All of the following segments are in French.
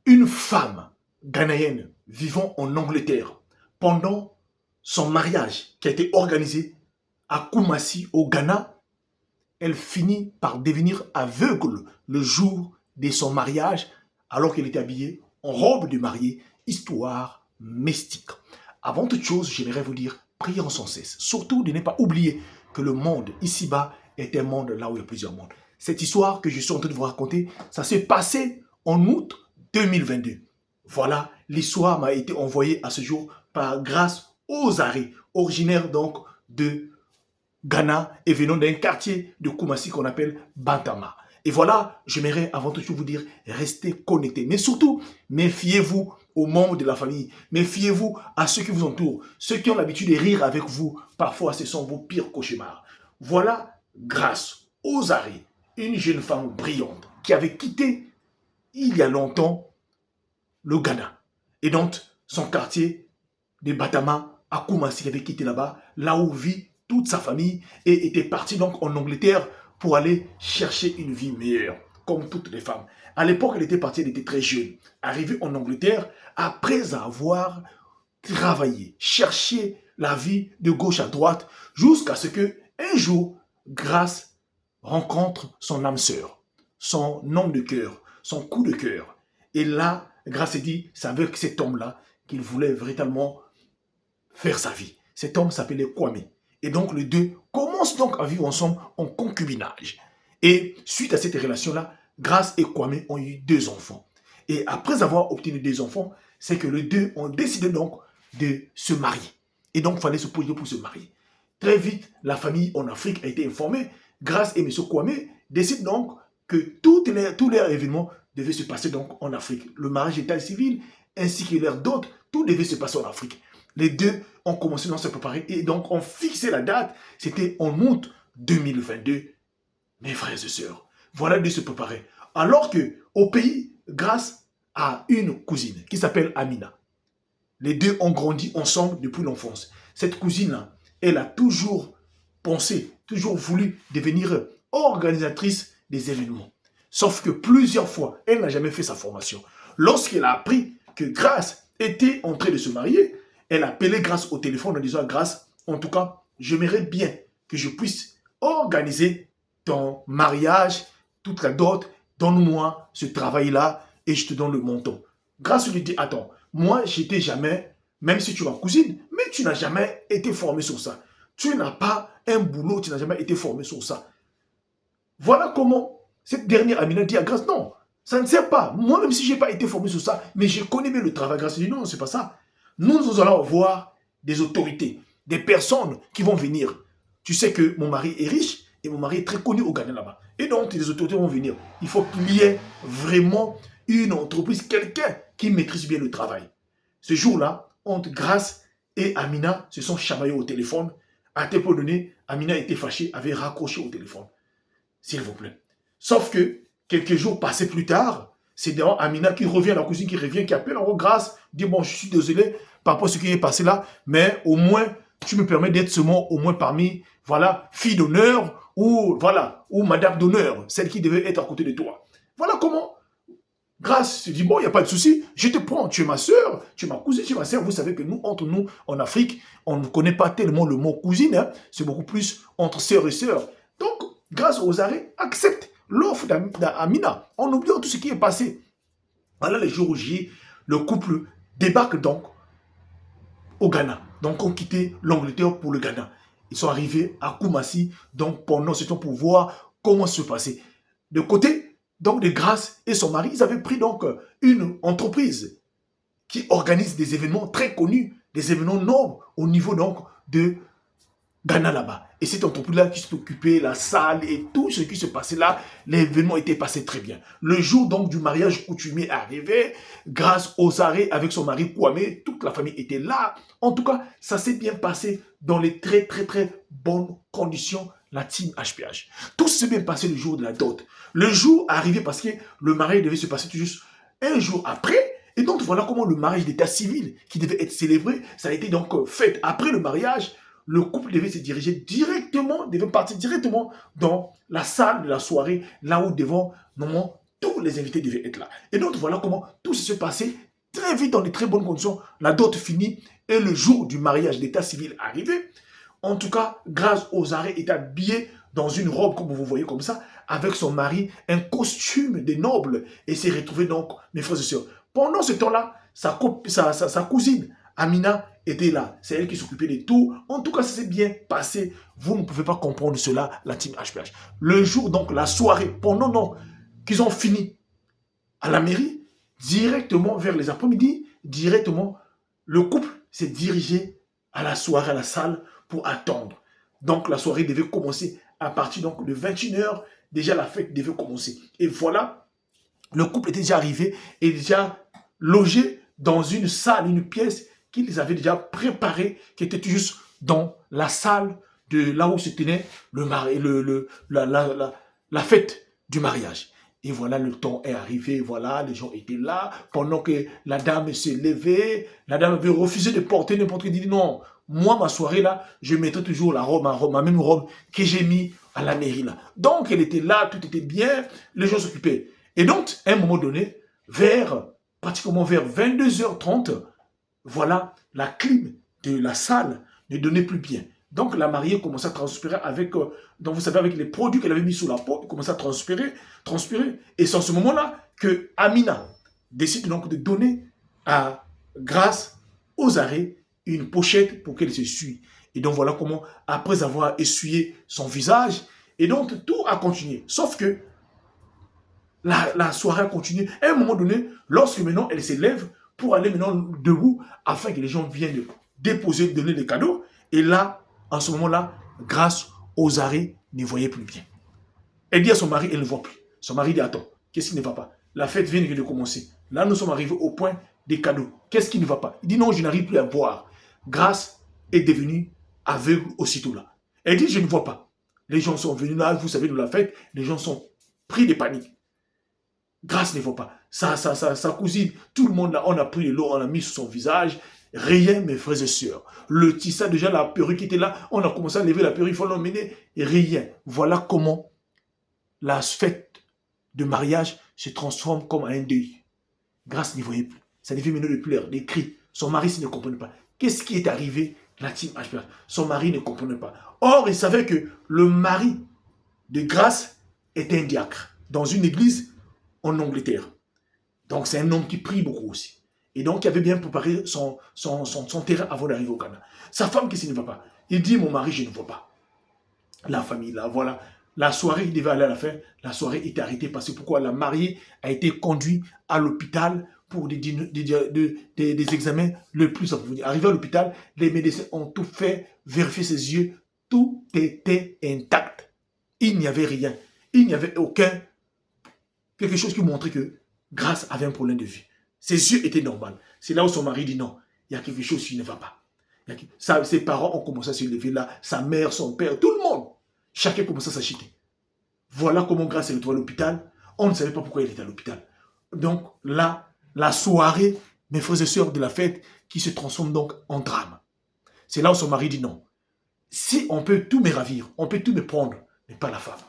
Une femme ghanéenne vivant en Angleterre pendant son mariage qui a été organisé à Koumassi au Ghana, elle finit par devenir aveugle le jour de son mariage alors qu'elle était habillée en robe de mariée, histoire mystique. Avant toute chose, j'aimerais vous dire, prions sans cesse. Surtout de ne pas oublier que le monde ici-bas est un monde là où il y a plusieurs mondes. Cette histoire que je suis en train de vous raconter, ça s'est passé en août 2022. Voilà, l'histoire m'a été envoyée à ce jour par Grâce Ozaré, originaire donc de Ghana et venant d'un quartier de Koumassi qu'on appelle Bantama. Et voilà, j'aimerais avant tout vous dire, restez connectés. Mais surtout, méfiez-vous aux membres de la famille. Méfiez-vous à ceux qui vous entourent. Ceux qui ont l'habitude de rire avec vous, parfois ce sont vos pires cauchemars. Voilà, Grâce Ozaré, une jeune femme brillante qui avait quitté il y a longtemps le Ghana. Et donc, son quartier de Batama à Koumassi, qui avait quitté là-bas, là où vit toute sa famille, et était parti donc en Angleterre pour aller chercher une vie meilleure, comme toutes les femmes. À l'époque, elle était partie, elle était très jeune. Arrivée en Angleterre, après avoir travaillé, cherché la vie de gauche à droite, jusqu'à ce que un jour, Grâce rencontre son âme sœur, son homme de cœur, son coup de cœur. Et là, Grâce s'est dit, c'est avec cet homme-là qu'il voulait véritablement faire sa vie. Cet homme s'appelait Kwame. Et donc les deux commencent donc à vivre ensemble en concubinage. Et suite à cette relation-là, Grâce et Kwame ont eu 2 enfants. Et après avoir obtenu 2 enfants, c'est que les deux ont décidé donc de se marier. Et donc il fallait se poser pour se marier. Très vite, la famille en Afrique a été informée. Grâce et M. Kwame décident donc que tous les événements devaient se passer donc en Afrique. Le mariage d'état civil ainsi que leur dot, tout devait se passer en Afrique. Les deux ont commencé à se préparer et donc ont fixé la date. C'était en août 2022. Mes frères et sœurs, voilà de se préparer. Alors que au pays, Grâce à une cousine qui s'appelle Amina. Les deux ont grandi ensemble depuis l'enfance. Cette cousine-là, elle a toujours pensé, toujours voulu devenir organisatrice des événements. Sauf que plusieurs fois, elle n'a jamais fait sa formation. Lorsqu'elle a appris que Grâce était en train de se marier, elle a appelé Grâce au téléphone en disant à Grâce, en tout cas, j'aimerais bien que je puisse organiser ton mariage, toute la dot, donne-moi ce travail-là et je te donne le montant. Grâce lui dit, attends, moi, j'étais jamais, même si tu es ma cousine, mais tu n'as jamais été formé sur ça. Tu n'as pas un boulot, tu n'as jamais été formé sur ça. Voilà comment cette dernière Amina dit à Grâce, non, ça ne sert pas. Moi, même si je n'ai pas été formé sur ça, mais je connais bien le travail. Grâce dit, non, c'est pas ça. Nous allons avoir des autorités, des personnes qui vont venir. Tu sais que mon mari est riche et mon mari est très connu au Ghana là-bas. Et donc, les autorités vont venir. Il faut qu'il y ait vraiment une entreprise, quelqu'un qui maîtrise bien le travail. Ce jour-là, entre Grâce et Amina se sont chamaillés au téléphone. À tel point donné, Amina était fâchée, avait raccroché au téléphone. S'il vous plaît. Sauf que, quelques jours passés plus tard, c'est d'ailleurs Amina qui revient, la cousine qui revient, qui appelle en Grâce, dit, bon, je suis désolé par rapport à ce qui est passé là, mais au moins, tu me permets d'être seulement au moins parmi, voilà, fille d'honneur, ou voilà, ou madame d'honneur, celle qui devait être à côté de toi. Voilà comment Grâce se dit, bon, il n'y a pas de souci, je te prends, tu es ma soeur, tu es ma cousine, tu es ma soeur. Vous savez que nous, entre nous, en Afrique, on ne connaît pas tellement le mot cousine, hein, c'est beaucoup plus entre sœur et sœur. Donc, Grâce aux arrêts, accepte l'offre d'Amina, en oubliant tout ce qui est passé. Voilà le jour où le couple débarque donc au Ghana. Donc, ont quitté l'Angleterre pour le Ghana. Ils sont arrivés à Koumassi, donc pendant ce temps pour voir comment se passer. De côté, donc de Grâce et son mari, ils avaient pris donc une entreprise qui organise des événements très connus, des événements nobles au niveau donc de Ghana là-bas. Et cette entreprise-là qui s'est occupée, la salle et tout ce qui se passait là, l'événement était passé très bien. Le jour donc du mariage coutumier est arrivé, Grâce aux arrêts avec son mari Kwame, toute la famille était là. En tout cas, ça s'est bien passé dans les très bonnes conditions, la team HPH. Tout s'est bien passé le jour de la dot. Le jour arrivé parce que le mariage devait se passer tout juste un jour après. Et donc voilà comment le mariage d'état civil qui devait être célébré, ça a été donc fait après le mariage. Le couple devait se diriger directement, devait partir directement dans la salle de la soirée, là où devant normalement tous les invités devaient être là. Et donc, voilà comment tout se passait très vite, dans de très bonnes conditions. La dot finie et le jour du mariage d'état civil arrivé. En tout cas, grâce aux arrêts, était habillé dans une robe, comme vous voyez comme ça, avec son mari, un costume de noble, et s'est retrouvé donc, mes frères et sœurs. Pendant ce temps-là, sa cousine, Amina, était là. C'est elle qui s'occupait de tout. En tout cas, ça s'est bien passé. Vous ne pouvez pas comprendre cela, la team HPH. Le jour, donc, la soirée, pendant donc qu'ils ont fini à la mairie, directement vers les après-midi, directement, le couple s'est dirigé à la soirée, à la salle, pour attendre. Donc, la soirée devait commencer à partir donc, de 21h. Déjà, la fête devait commencer. Et voilà, le couple était déjà arrivé et déjà logé dans une salle, une pièce qu'ils avaient déjà préparée, qui était juste dans la salle de là où se tenait la fête du mariage. Et voilà, le temps est arrivé, voilà, les gens étaient là, pendant que la dame s'est levée, la dame avait refusé de porter n'importe quoi, elle dit non, moi, ma soirée là, je mettrai toujours la robe, ma même robe que j'ai mis à la mairie là. Donc, elle était là, tout était bien, les gens s'occupaient. Et donc, à un moment donné, pratiquement vers 22h30, voilà, la clim de la salle ne donnait plus bien. Donc, la mariée commençait à transpirer avec, donc vous savez, avec les produits qu'elle avait mis sous la peau, elle commençait à transpirer. Et c'est en ce moment-là que Amina décide donc de donner grâce aux arrêts une pochette pour qu'elle s'essuie. Et donc, voilà comment, après avoir essuyé son visage, et donc tout a continué. Sauf que la soirée a continué. À un moment donné, lorsque maintenant elle s'élève pour aller maintenant debout, afin que les gens viennent déposer, donner les cadeaux, et là, en ce moment-là, grâce aux arrêts, ne voyait plus bien. Elle dit à son mari, elle ne voit plus. Son mari dit, attends, qu'est-ce qui ne va pas? La fête vient de commencer. Là, nous sommes arrivés au point des cadeaux. Qu'est-ce qui ne va pas? Il dit, non, je n'arrive plus à voir. Grâce est devenue aveugle aussitôt là. Elle dit, je ne vois pas. Les gens sont venus là, vous savez, de la fête, les gens sont pris de panique. Grâce ne voit pas. Sa cousine, tout le monde là, on a pris de l'eau, on a mis sur son visage. Rien, mes frères et sœurs. Le tissage, déjà la perruque qui était là, on a commencé à lever la perruque, il faut l'emmener. Rien. Voilà comment la fête de mariage se transforme comme un deuil. Grâce n'y voyait plus. Ça devait mener des pleurs, des cris. Son mari ne comprenait pas. Qu'est-ce qui est arrivé? La team HPH. Son mari ne comprenait pas. Or, il savait que le mari de Grâce était un diacre dans une église en Angleterre. Donc, c'est un homme qui prie beaucoup aussi. Et donc, il avait bien préparé son terrain avant d'arriver au Ghana. Sa femme, qu'est-ce qui ne va pas? Il dit, mon mari, je ne vois pas. La famille, là, voilà. La soirée, il devait aller à la fin. La soirée était arrêtée parce que pourquoi? La mariée a été conduite à l'hôpital pour des examens le plus approfondis. Arrivé à l'hôpital, les médecins ont tout fait, vérifié ses yeux. Tout était intact. Il n'y avait rien. Il n'y avait quelque chose qui montrait que Grâce avait un problème de vue. Ses yeux étaient normaux. C'est là où son mari dit non, il y a quelque chose qui ne va pas. Ses parents ont commencé à se lever là, sa mère, son père, tout le monde. Chacun commençait à s'agiter. Voilà comment Grâce est retrouvée à l'hôpital. On ne savait pas pourquoi elle était à l'hôpital. Donc là, la soirée, mes frères et sœurs de la fête, qui se transforme donc en drame. C'est là où son mari dit non. Si on peut tout me ravir, on peut tout me prendre, mais pas la femme.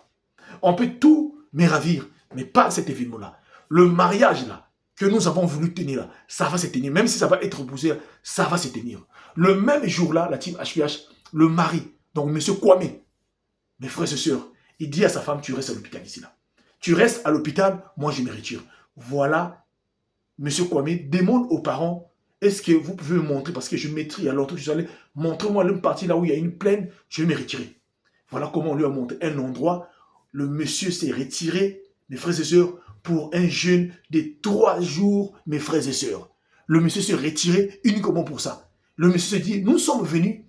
On peut tout me ravir, mais pas cet événement-là. Le mariage là, que nous avons voulu tenir là, ça va se tenir. Même si ça va être repoussé, ça va se tenir. Le même jour-là, la team HPH, le mari, donc M. Kwame, mes frères et sœurs, il dit à sa femme, tu restes à l'hôpital ici là. Tu restes à l'hôpital, moi je me retire. Voilà, M. Kwame demande aux parents, est-ce que vous pouvez me montrer, parce que je maîtrise, à l'entrée, je suis allé, montrez-moi une partie là où il y a une plaine, je vais me retirer. Voilà comment on lui a montré un endroit. Le monsieur s'est retiré, mes frères et sœurs, pour un jeûne de 3 jours, mes frères et sœurs. Le monsieur s'est retiré uniquement pour ça. Le monsieur s'est dit, nous sommes venus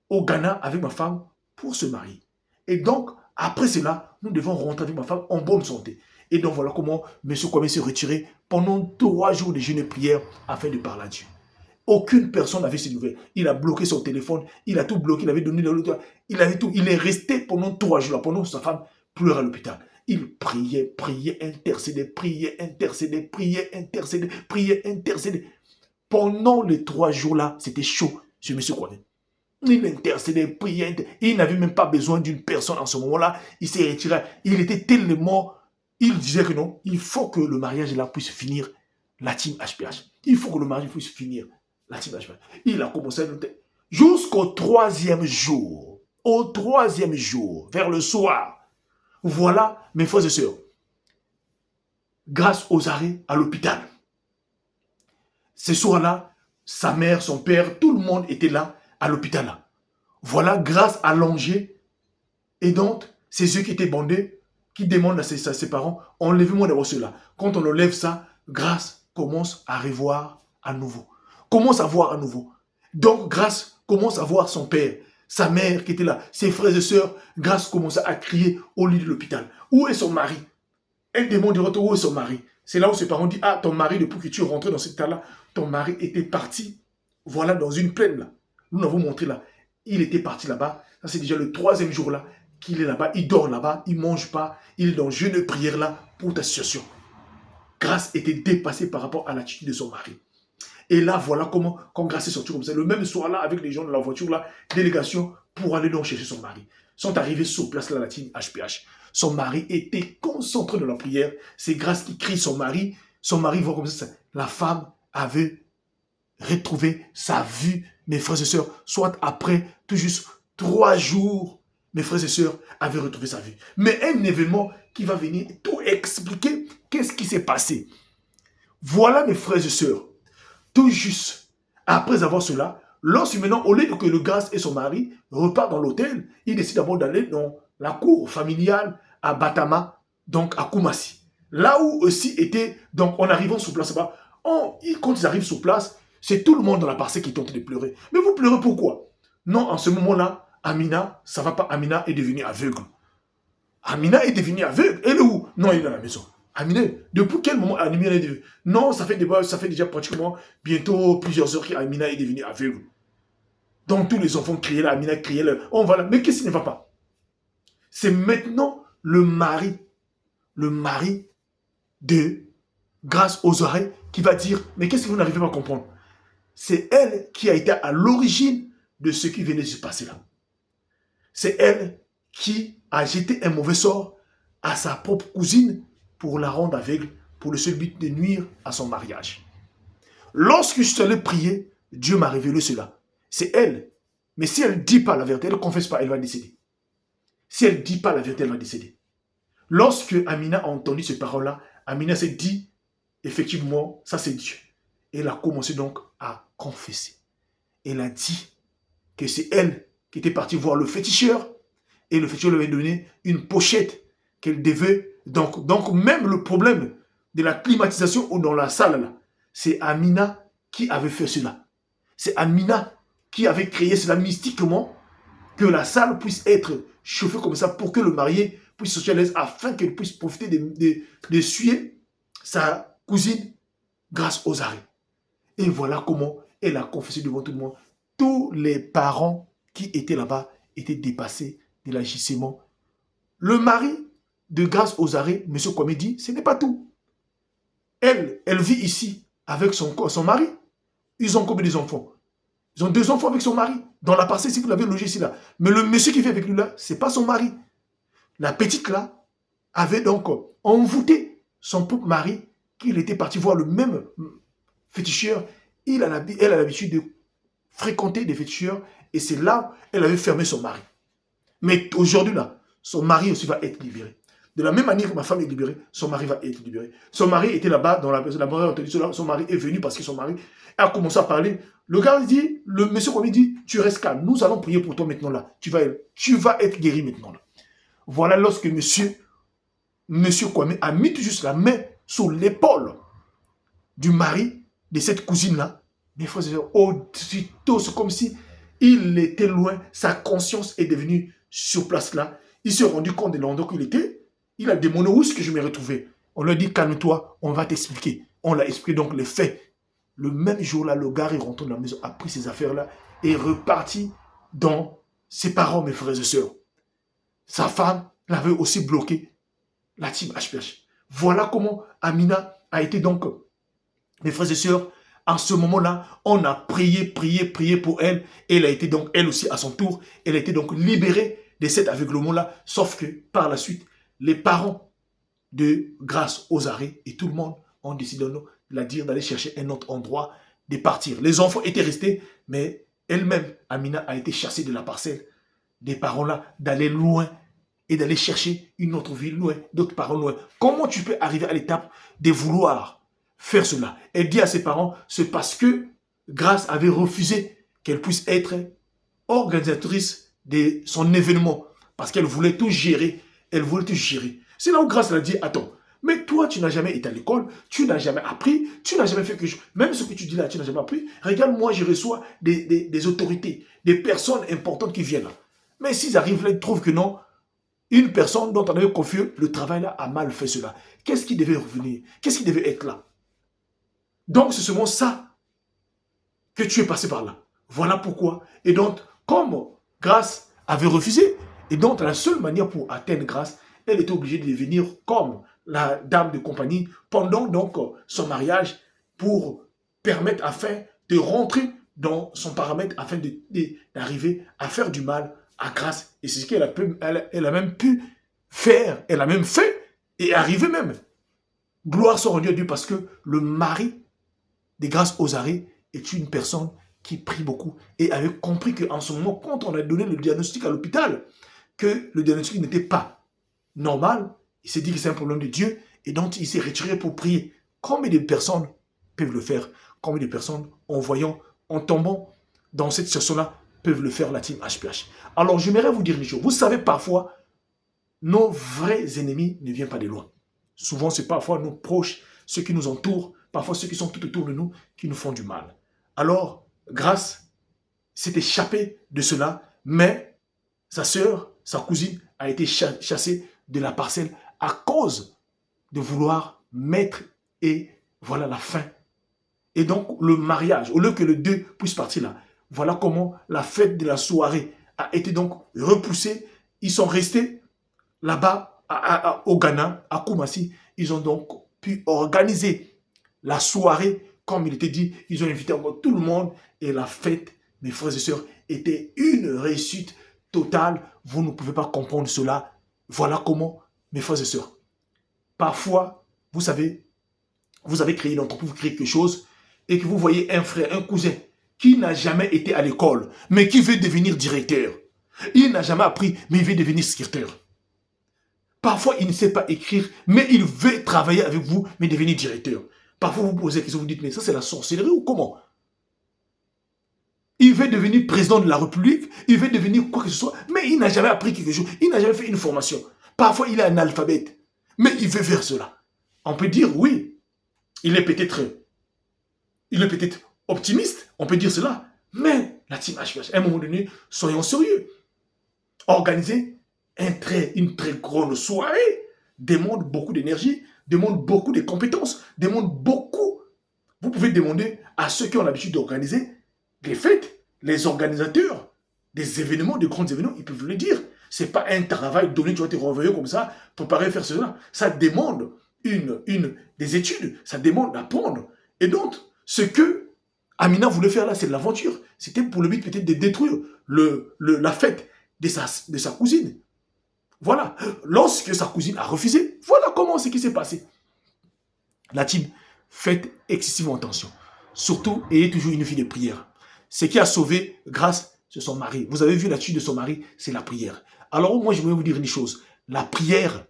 au Ghana avec ma femme pour se marier. Et donc, après cela, nous devons rentrer avec ma femme en bonne santé. Et donc, voilà comment monsieur Kwame s'est retiré pendant 3 jours de jeûne et prière afin de parler à Dieu. Aucune personne n'avait ces nouvelles. Il a bloqué son téléphone, il a tout bloqué, il avait donné l'autre, il avait tout. Il est resté pendant 3 jours, pendant que sa femme pleurait à l'hôpital. Il priait, intercédait, intercédait. Pendant les 3 jours-là, c'était chaud sur M. Kwame. Il intercédait, priait, il n'avait même pas besoin d'une personne en ce moment-là. Il s'est retiré. Il était tellement il disait que non, il faut que le mariage là puisse finir la team HPH. Il faut que le mariage puisse finir la team HPH. Il a commencé à noter jusqu'au troisième jour. Au troisième jour, vers le soir. Voilà, mes frères et sœurs, grâce aux arrêts à l'hôpital. Ce soir-là, sa mère, son père, tout le monde était là, à l'hôpital. Voilà, grâce à l'Angers, et donc, c'est ceux qui étaient bandés, qui demandent à ses parents, enlevez-moi d'abord cela. Quand on enlève ça, grâce commence à revoir à nouveau. Commence à voir à nouveau. Donc, grâce commence à voir son père, sa mère qui était là, ses frères et sœurs. Grâce commence à crier au lit de l'hôpital. Où est son mari? Elle demande de retour, où est son mari? C'est là où ses parents disent, ah, ton mari, depuis que tu es rentré dans cet état-là, ton mari était parti, voilà, dans une plaine là. Nous l'avons montré là. Il était parti là-bas. Ça, c'est déjà le troisième jour là qu'il est là-bas. Il dort là-bas, il ne mange pas. Il est dans jeûne et prière là pour ta situation. Grâce était dépassée par rapport à l'attitude de son mari. Et là, voilà comment, quand Grâce est sortie comme ça, le même soir là, avec les gens de la voiture là, délégation pour aller donc chercher son mari. Sont arrivés sur place là, la team HPH. Son mari était concentré dans la prière. C'est Grâce qui crie son mari. Son mari voit comme ça. La femme avait retrouvé sa vue, mes frères et sœurs, soit après tout juste 3 jours, mes frères et sœurs avaient retrouvé sa vue. Mais un événement qui va venir tout expliquer qu'est-ce qui s'est passé. Voilà, mes frères et sœurs, tout juste après avoir cela, lorsque maintenant, au lieu que le Grâce et son mari repartent dans l'hôtel, il décide d'abord d'aller dans la cour familiale à Batama, donc à Koumassi. Là où aussi était, donc en arrivant sur place, quand ils arrivent sur place, c'est tout le monde dans la parcelle qui est en train de pleurer. Mais vous pleurez pourquoi? Non, en ce moment-là, Amina, ça va pas, Amina est devenue aveugle. Amina est devenue aveugle. Elle est où? Non, elle est dans la maison. Amina, depuis quel moment Amina est devenue? Non, ça fait déjà pratiquement bientôt plusieurs heures qu'Amina est devenue aveugle. Donc tous les enfants criaient là, Amina criait là. On va là. Mais qu'est-ce qui ne va pas? C'est maintenant le mari de Grâce aux oreilles qui va dire, mais qu'est-ce que vous n'arrivez pas à comprendre? C'est elle qui a été à l'origine de ce qui venait de se passer là. C'est elle qui a jeté un mauvais sort à sa propre cousine pour la rendre aveugle, pour le seul but de nuire à son mariage. Lorsque je suis allé prier, Dieu m'a révélé cela. C'est elle. Mais si elle ne dit pas la vérité, elle ne confesse pas, elle va décéder. Si elle ne dit pas la vérité, elle va décéder. Lorsque Amina a entendu ces paroles-là, Amina s'est dit, effectivement, ça c'est Dieu. Elle a commencé donc à confesser. Elle a dit que c'est elle qui était partie voir le féticheur et le féticheur lui avait donné une pochette qu'elle devait. Donc même le problème de la climatisation ou dans la salle, là, c'est Amina qui avait fait cela. C'est Amina qui avait créé cela mystiquement, que la salle puisse être chauffée comme ça pour que le marié puisse sortir à l'aise afin qu'elle puisse profiter de suer sa cousine grâce aux arrêts. Et voilà comment elle a confessé devant tout le monde. Tous les parents qui étaient là-bas étaient dépassés de l'agissement. Le mari de Grâce aux arrêts, M. Kwame dit, ce n'est pas tout. Elle vit ici avec son mari. Ils ont combien d'enfants? Ils ont 2 enfants avec son mari. Dans la parcelle, si vous l'avez logé ici, là. Mais le monsieur qui vit avec lui, là, ce n'est pas son mari. La petite, là, avait donc envoûté son propre mari, qu'il était parti voir le même féticheur. Elle a l'habitude de fréquenter des féticheurs. Et c'est là elle avait fermé son mari. Mais aujourd'hui, là, son mari aussi va être libéré. De la même manière que ma femme est libérée, son mari va être libéré. Son mari était là-bas, dans la maison, son mari est venu parce que son mari a commencé à parler. Le gars dit, le monsieur Kwame dit, tu restes calme, nous allons prier pour toi maintenant là. Tu vas être guéri maintenant là. Voilà lorsque monsieur Kwame a mis tout juste la main sur l'épaule du mari de cette cousine-là. Mes frères et sœurs, aussitôt, c'est comme si il était loin, sa conscience est devenue sur place là. Il s'est rendu compte de l'endroit où il était. Il a demandé où est-ce que je me retrouvais. On lui a dit, calme-toi, on va t'expliquer. On l'a expliqué donc les faits. Le même jour-là, le gars est rentré dans la maison, a pris ses affaires-là et est reparti dans ses parents, mes frères et sœurs. Sa femme l'avait aussi bloqué, la team HPH. Voilà comment Amina a été donc, mes frères et sœurs, en ce moment-là, on a prié pour elle. Elle a été donc, elle aussi, à son tour, elle a été donc libérée de cet aveuglement-là. Sauf que, par la suite, les parents de grâce aux arrêts et tout le monde ont décidé de la dire d'aller chercher un autre endroit, de partir. Les enfants étaient restés, mais elle-même, Amina, a été chassée de la parcelle des parents-là, d'aller loin et d'aller chercher une autre ville loin, d'autres parents loin. Comment tu peux arriver à l'étape de vouloir faire cela? Elle dit à ses parents, c'est parce que Grâce avait refusé qu'elle puisse être organisatrice de son événement, parce qu'elle voulait tout gérer. Elle voulait tout gérer. C'est là où Grâce a dit, attends, mais toi, tu n'as jamais été à l'école, tu n'as jamais appris, tu n'as jamais fait que même ce que tu dis là, tu n'as jamais appris. Regarde, moi, je reçois des autorités, des personnes importantes qui viennent là. Mais s'ils arrivent là, ils trouvent que non, une personne dont on avait confié le travail là a mal fait cela. Qu'est-ce qui devait revenir? Qu'est-ce qui devait être là? Donc, c'est seulement ça que tu es passé par là. Voilà pourquoi. Et donc, comme Grâce avait refusé, et donc la seule manière pour atteindre Grâce, elle était obligée de devenir comme la dame de compagnie pendant donc son mariage pour permettre afin de rentrer dans son paramètre afin d'arriver à faire du mal à Grâce. Et c'est ce qu'elle a même pu faire, elle a même fait et arriver même. Gloire soit rendue à Dieu parce que le mari de Grâce aux arrêts est une personne qui prie beaucoup et avait compris qu'en ce moment, quand on a donné le diagnostic à l'hôpital, que le diagnostic n'était pas normal, il s'est dit que c'est un problème de Dieu et donc il s'est retiré pour prier. Combien de personnes peuvent le faire? Combien de personnes, en voyant, en tombant dans cette situation-là, peuvent le faire, la team HPH? Alors, j'aimerais vous dire une chose. Vous savez, parfois, nos vrais ennemis ne viennent pas de loin. Souvent, c'est parfois nos proches, ceux qui nous entourent, parfois ceux qui sont tout autour de nous, qui nous font du mal. Alors, Grâce s'est échappée de cela, mais sa sœur, sa cousine, a été chassée de la parcelle à cause de vouloir mettre et voilà la fin. Et donc, le mariage, au lieu que les deux puissent partir là, voilà comment la fête de la soirée a été donc repoussée. Ils sont restés là-bas au Ghana, à Koumassi. Ils ont donc pu organiser la soirée comme il était dit. Ils ont invité encore tout le monde et la fête, mes frères et sœurs, était une réussite totale. Vous ne pouvez pas comprendre cela. Voilà comment, mes frères et sœurs. Parfois, vous savez, vous avez créé une entreprise, vous créez quelque chose et que vous voyez un frère, un cousin qui n'a jamais été à l'école, mais qui veut devenir directeur. Il n'a jamais appris, mais il veut devenir secrétaire. Parfois, il ne sait pas écrire, mais il veut travailler avec vous, mais devenir directeur. Parfois, vous posez la question, vous dites, mais ça, c'est la sorcellerie ou comment? Il veut devenir président de la République, il veut devenir quoi que ce soit, mais il n'a jamais appris quelque chose, il n'a jamais fait une formation. Parfois, il est analphabète, mais il veut faire cela. On peut dire, oui, il est peut-être optimiste, on peut dire cela, mais la team HPH, à un moment donné, soyons sérieux. Organiser une très grande soirée demande beaucoup d'énergie, demande beaucoup de compétences, demande beaucoup. Vous pouvez demander à ceux qui ont l'habitude d'organiser les fêtes, les organisateurs des événements, des grands événements, ils peuvent le dire. Ce n'est pas un travail donné, tu vas te réveiller comme ça, préparer, faire cela. Ça demande des études, ça demande d'apprendre. Et donc, ce que Amina voulait faire là, c'est de l'aventure. C'était pour le but peut-être de détruire la fête de sa cousine. Voilà. Lorsque sa cousine a refusé, voilà comment ce qui s'est passé. La team, faites excessivement attention. Surtout, ayez toujours une vie de prière. Ce qui a sauvé Grâce, c'est son mari. Vous avez vu l'attitude de son mari, c'est la prière. Alors moi, je voulais vous dire une chose. La prière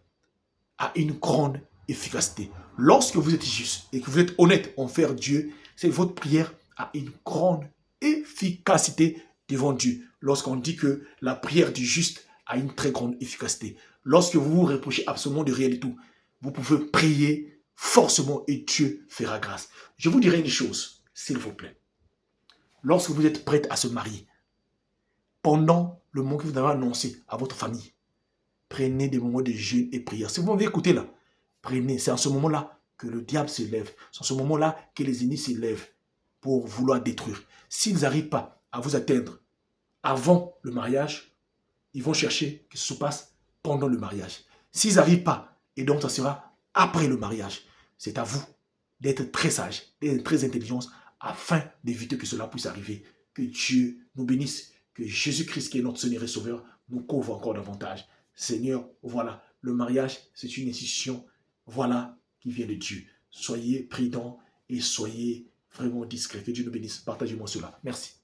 a une grande efficacité. Lorsque vous êtes juste et que vous êtes honnête envers Dieu, c'est votre prière a une grande efficacité devant Dieu. Lorsqu'on dit que la prière du juste a une très grande efficacité. Lorsque vous vous reprochez absolument de rien du tout, vous pouvez prier forcément et Dieu fera grâce. Je vous dirai une chose, s'il vous plaît. Lorsque vous êtes prête à se marier, pendant le moment que vous avez annoncé à votre famille, prenez des moments de jeûne et prière. Si vous m'avez écouté là, prenez. C'est en ce moment-là que le diable se lève. C'est en ce moment-là que les ennemis se lèvent pour vouloir détruire. S'ils n'arrivent pas à vous atteindre avant le mariage, ils vont chercher que ce se passe pendant le mariage. S'ils n'arrivent pas, et donc ça sera après le mariage, c'est à vous d'être très sage, d'être très intelligent afin d'éviter que cela puisse arriver. Que Dieu nous bénisse, que Jésus-Christ qui est notre Seigneur et Sauveur nous couvre encore davantage. Seigneur, voilà, le mariage, c'est une institution voilà qui vient de Dieu. Soyez prudents et soyez vraiment discrets. Que Dieu nous bénisse. Partagez-moi cela. Merci.